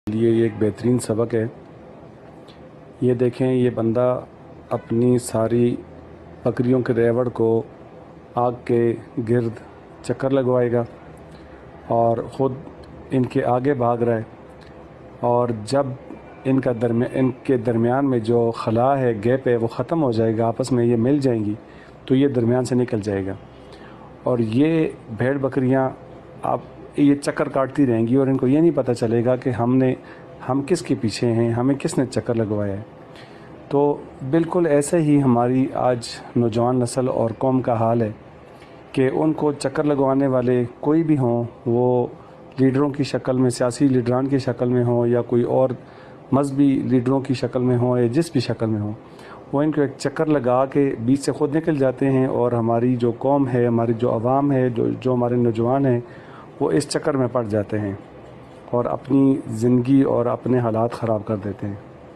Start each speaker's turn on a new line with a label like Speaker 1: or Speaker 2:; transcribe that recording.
Speaker 1: لیے یہ ایک بہترین سبق ہے۔ یہ دیکھیں، یہ بندہ اپنی ساری بکریوں کے ریوڑ کو آگ کے گرد چکر لگوائے گا اور خود ان کے آگے بھاگ رہا ہے، اور جب ان کے درمیان میں جو خلا ہے، گیپ ہے، وہ ختم ہو جائے گا، آپس میں یہ مل جائیں گی تو یہ درمیان سے نکل جائے گا، اور یہ بھیڑ بکریاں یہ چکر کاٹتی رہیں گی اور ان کو یہ نہیں پتہ چلے گا کہ ہم کس کے پیچھے ہیں، ہمیں کس نے چکر لگوایا ہے۔ تو بالکل ایسے ہی ہماری آج نوجوان نسل اور قوم کا حال ہے کہ ان کو چکر لگوانے والے کوئی بھی ہوں، وہ لیڈروں کی شکل میں، سیاسی لیڈران کی شکل میں ہوں، یا کوئی اور مذہبی لیڈروں کی شکل میں ہوں، یا جس بھی شکل میں ہوں، وہ ان کو ایک چکر لگا کے بیچ سے خود نکل جاتے ہیں، اور ہماری جو قوم ہے، ہماری جو عوام ہے، جو ہمارے نوجوان ہیں، وہ اس چکر میں پڑ جاتے ہیں اور اپنی زندگی اور اپنے حالات خراب کر دیتے ہیں۔